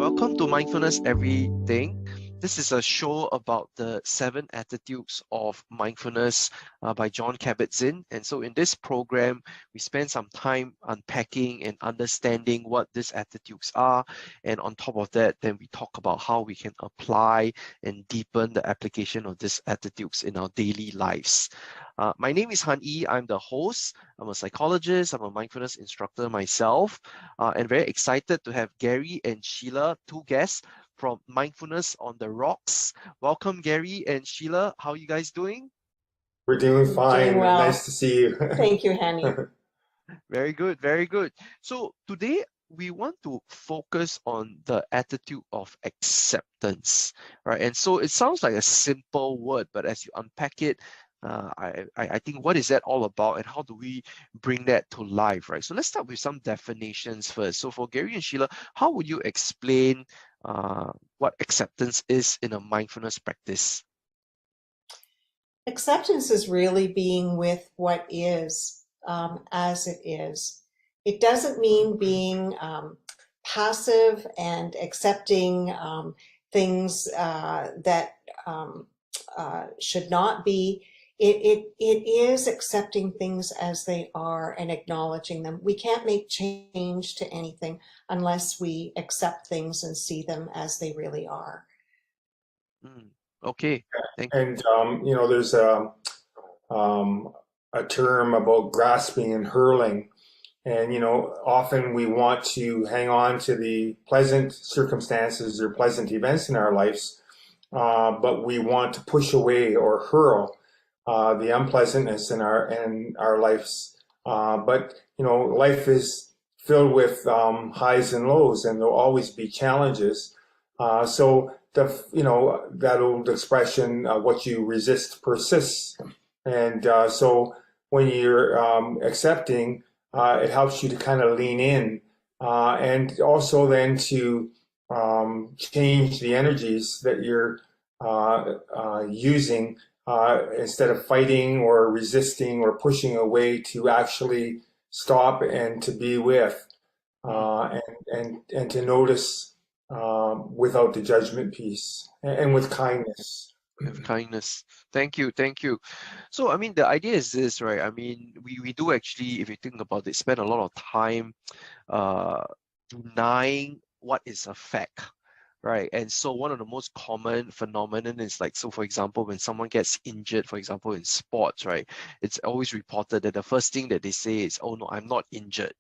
Welcome to Mindfulness Everything. This is a show about the 7 attitudes of mindfulness by John Kabat-Zinn. And so in this program, we spend some time unpacking and understanding what these attitudes are. And on top of that, then we talk about how we can apply and deepen the application of these attitudes in our daily lives. My name is Han Yi. I'm the host. I'm a psychologist. I'm a mindfulness instructor myself, and very excited to have Gary and Sheila, two guests from Mindfulness on the Rocks. Welcome, Gary and Sheila. How are you guys doing? We're doing fine. Doing well. Nice to see you. Thank you, Hani. Very good, very good. So today we want to focus on the attitude of acceptance, right? And so it sounds like a simple word, but as you unpack it, I think what is that all about and how do we bring that to life, right? So let's start with some definitions first. So for Gary and Sheila, how would you explain what acceptance is in a mindfulness practice? Acceptance is really being with what is as it is. It doesn't mean being passive and accepting things that should not be. It is accepting things as they are and acknowledging them. We can't make change to anything unless we accept things and see them as they really are. Okay, thank you. And there's a term about grasping and hurling. And often we want to hang on to the pleasant circumstances or pleasant events in our lives, but we want to push away or hurl the unpleasantness in our lives. But life is filled with highs and lows, and there'll always be challenges. So that old expression, what you resist persists. And so when you're accepting, it helps you to kind of lean in, and also then to change the energies that you're using, instead of fighting or resisting or pushing away, to actually stop and to be with, and to notice without the judgment piece, and with kindness. With kindness. Thank you, thank you. So, I mean, the idea is this, right? I mean, we do actually, if you think about it, spend a lot of time denying what is a fact, right? And so one of the most common phenomenon is like, so for example, when someone gets injured, for example, in sports, right? It's always reported that the first thing that they say is, oh no, I'm not injured.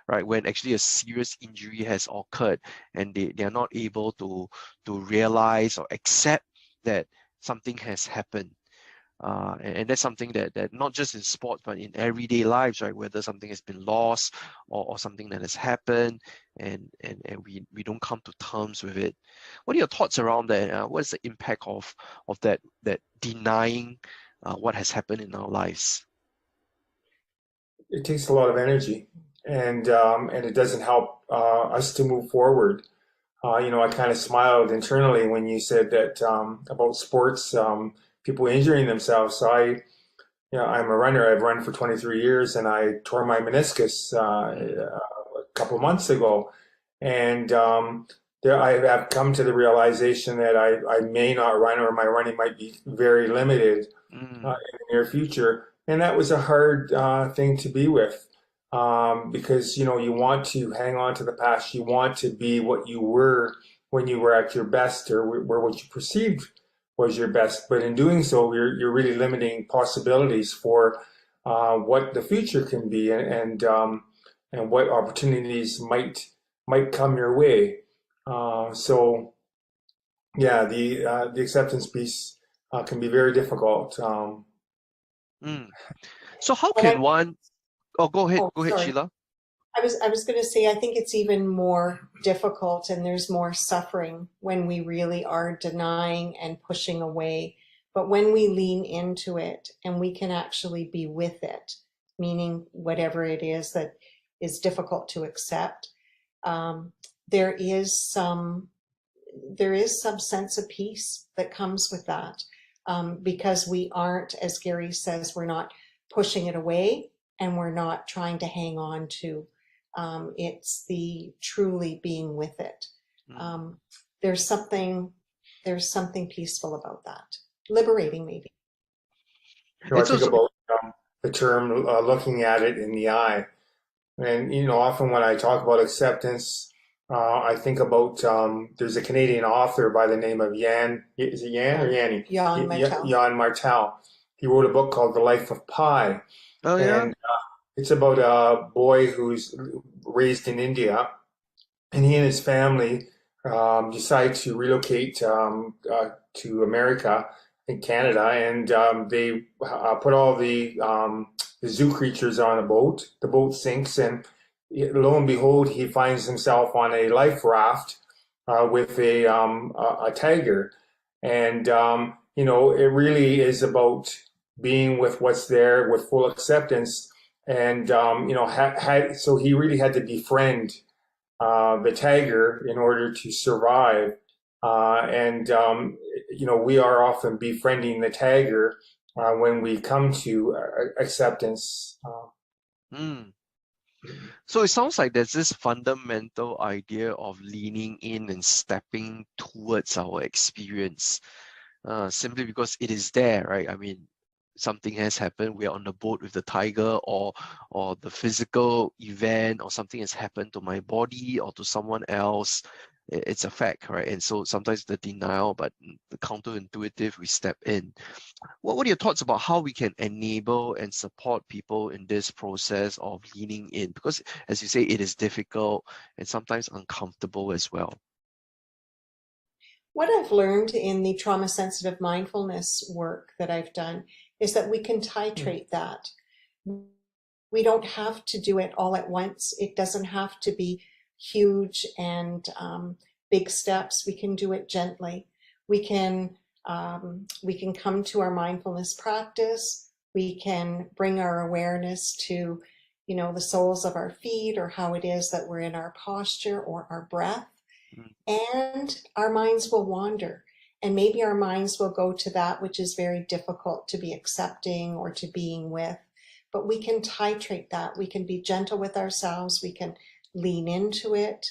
Right, when actually a serious injury has occurred and they are not able to realize or accept that something has happened. And that's something that not just in sports, but in everyday lives, right? Whether something has been lost or something that has happened and we don't come to terms with it. What are your thoughts around that? What is the impact of that denying what has happened in our lives? It takes a lot of energy, and it doesn't help us to move forward. I kind of smiled internally when you said that about sports, people injuring themselves. So I'm a runner. I've run for 23 years, and I tore my meniscus a couple months ago, and I've come to the realization that I may not run, or my running might be very limited in the near future. And that was a hard thing to be with, because you want to hang on to the past. You want to be what you were when you were at your best, or what you perceived was your best. But in doing so, you're really limiting possibilities for what the future can be, and what opportunities might come your way. So yeah, the acceptance piece can be very difficult. So how can one? Oh, go ahead, Sorry. Sheila. I was going to say, I think it's even more difficult and there's more suffering when we really are denying and pushing away. But when we lean into it and we can actually be with it, meaning whatever it is that is difficult to accept, there is some sense of peace that comes with that, because we aren't, as Gary says, we're not pushing it away and we're not trying to hang on to. It's the truly being with it. Um, there's something peaceful about that, liberating maybe. I It's think also, about the term looking at it in the eye. And, often when I talk about acceptance, I think about there's a Canadian author by the name of is it Yan or Yanni? Jan Martel. Jan Martel. He wrote a book called The Life of Pi. oh yeah. And it's about a boy who's raised in India, and he and his family decide to relocate to America in Canada, and they put all the zoo creatures on a boat. The boat sinks, and lo and behold, he finds himself on a life raft with a tiger, and it really is about being with what's there with full acceptance, and so he really had to befriend the tiger in order to survive. We are often befriending the tiger when we come to acceptance. Mm. So it sounds like there's this fundamental idea of leaning in and stepping towards our experience, simply because it is there, right? I mean, something has happened, we're on the boat with the tiger, or the physical event, or something has happened to my body or to someone else. It's a fact, right? And so sometimes the denial, but the counterintuitive, we step in. What are your thoughts about how we can enable and support people in this process of leaning in? Because as you say, it is difficult and sometimes uncomfortable as well. What I've learned in the trauma sensitive mindfulness work that I've done is that we can titrate that. We don't have to do it all at once. It doesn't have to be huge and big steps. We can do it gently. We can come to our mindfulness practice. We can bring our awareness to, the soles of our feet, or how it is that we're in our posture or our breath. And our minds will wander. And maybe our minds will go to that which is very difficult to be accepting or to being with. But we can titrate that. We can be gentle with ourselves. We can lean into it,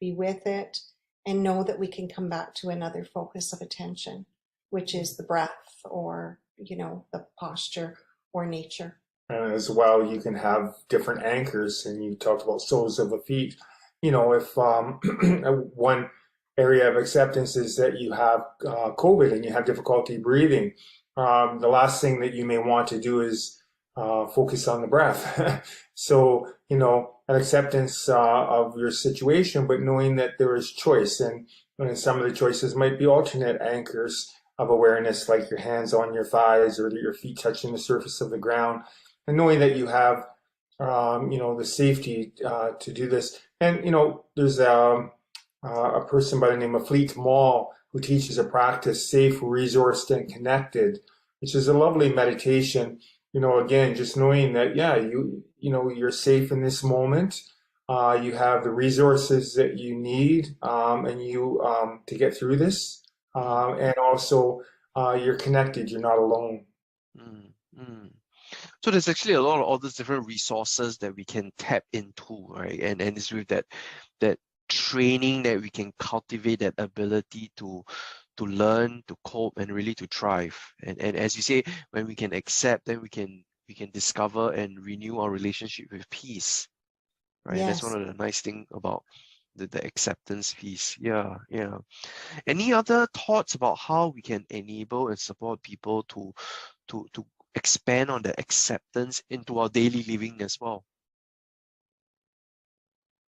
be with it, and know that we can come back to another focus of attention, which is the breath, or, the posture or nature. And as well, you can have different anchors, and you talked about soles of the feet. If one area of acceptance is that you have COVID and you have difficulty breathing, the last thing that you may want to do is focus on the breath. So, an acceptance of your situation, but knowing that there is choice, and some of the choices might be alternate anchors of awareness, like your hands on your thighs or your feet touching the surface of the ground, and knowing that you have the safety to do this. And, there's a person by the name of Fleet Mall who teaches a practice, safe, resourced, and connected, which is a lovely meditation. Again, just knowing that, you're safe in this moment. You have the resources that you need, and to get through this. And also, you're connected. You're not alone. So there's actually a lot of all these different resources that we can tap into, right? And it's with that training that we can cultivate that ability to learn, to cope, and really to thrive. And as you say, when we can accept, then we can discover and renew our relationship with peace, right? Yes. That's one of the nice things about the acceptance piece. Yeah. Any other thoughts about how we can enable and support people to expand on the acceptance into our daily living as well?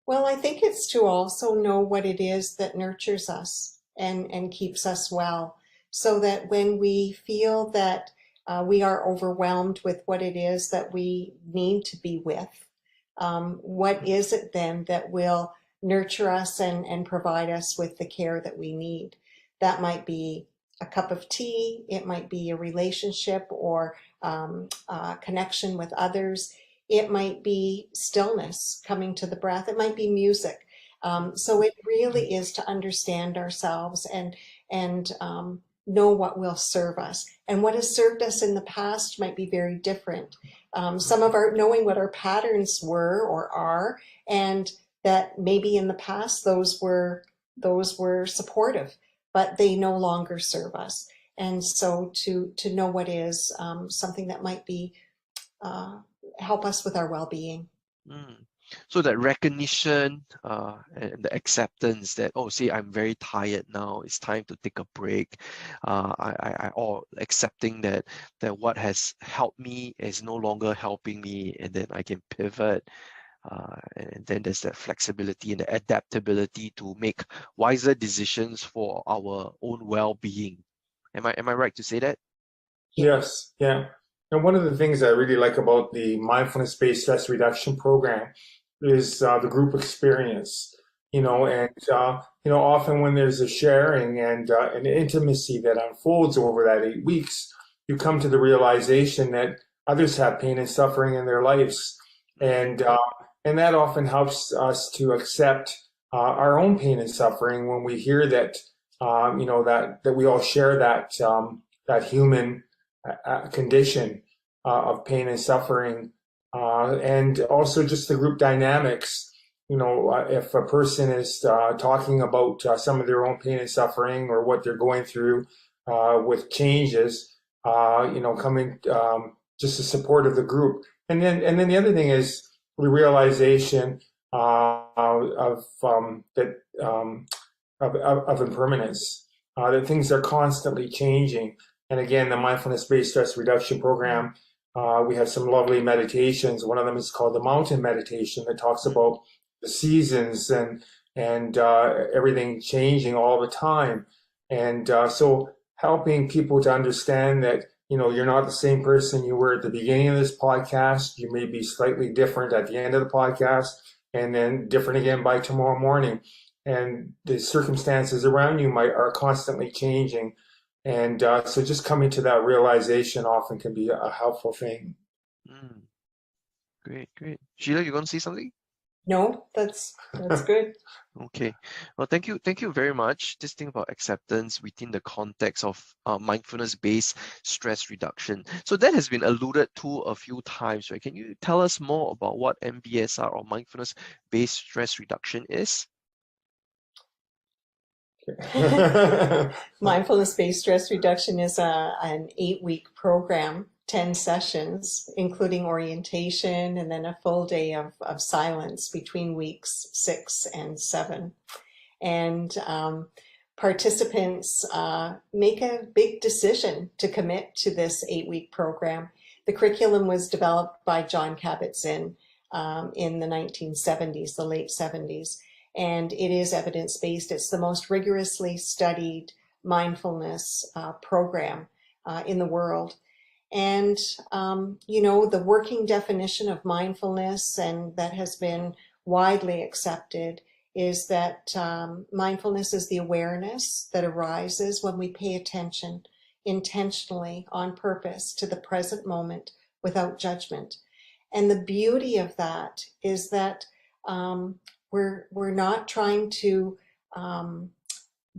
Well, I think it's to also know what it is that nurtures us and keeps us well, so that when we feel that we are overwhelmed with what it is that we need to be with, what is it then that will nurture us and provide us with the care that we need? That might be a cup of tea, it might be a relationship or connection with others. It might be stillness, coming to the breath. It might be music. So it really is to understand ourselves and know what will serve us. And what has served us in the past might be very different. Some of knowing what our patterns were or are, and that maybe in the past those were those were supportive, but they no longer serve us. And so to know what is something that might be help us with our well-being. So that recognition and the acceptance that, oh, see, I'm very tired now, it's time to take a break. Or accepting that what has helped me is no longer helping me, and then I can pivot. And then there's that flexibility and the adaptability to make wiser decisions for our own well-being. Am I right to say that? Yes, yeah. And one of the things I really like about the mindfulness-based stress reduction program is the group experience. And often when there's a sharing and an intimacy that unfolds over that 8 weeks, you come to the realization that others have pain and suffering in their lives, and that often helps us to accept our own pain and suffering when we hear that that we all share that human condition of pain and suffering, and also just the group dynamics. If a person is talking about some of their own pain and suffering or what they're going through with changes, coming just the support of the group, and then the other thing is the realization of impermanence, that things are constantly changing. And again, the mindfulness-based stress reduction program, we have some lovely meditations. One of them is called the mountain meditation that talks about the seasons and everything changing all the time. And so helping people to understand that, you're not the same person you were at the beginning of this podcast. You may be slightly different at the end of the podcast, and then different again by tomorrow morning. And the circumstances around you are constantly changing. And so just coming to that realization often can be a helpful thing. Great. Sheila, you going to say something? No, that's good. Okay. Well, thank you very much. This thing about acceptance within the context of mindfulness-based stress reduction. So that has been alluded to a few times, right? Can you tell us more about what MBSR or mindfulness-based stress reduction is? Mindfulness-based stress reduction is an 8-week program, 10 sessions, including orientation and then a full day of silence between weeks 6 and 7. And participants make a big decision to commit to this 8-week program. The curriculum was developed by Jon Kabat-Zinn in the 1970s, the late 70s. And it is evidence-based. It's the most rigorously studied mindfulness program in the world. And, the working definition of mindfulness, and that has been widely accepted, is that mindfulness is the awareness that arises when we pay attention intentionally, on purpose, to the present moment without judgment. And the beauty of that is that we're not trying to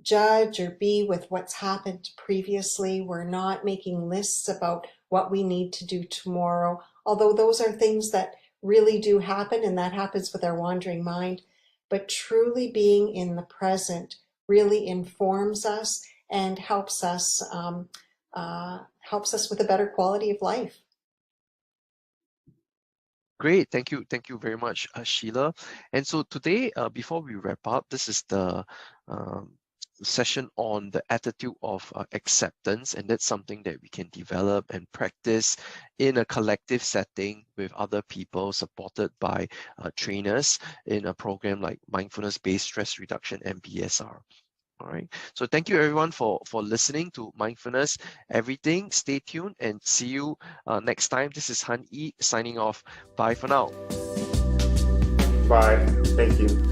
judge or be with what's happened previously. We're not making lists about what we need to do tomorrow, although those are things that really do happen, and that happens with our wandering mind. But truly being in the present really informs us and helps us with a better quality of life. Great, thank you very much, Sheila. And so today, before we wrap up, this is the session on the attitude of acceptance, and that's something that we can develop and practice in a collective setting with other people, supported by trainers in a program like Mindfulness-Based Stress Reduction, MBSR. All right. So thank you everyone for listening to Mindfulness Everything. Stay tuned and see you next time. This is Han Yi signing off. Bye for now. Bye. Thank you.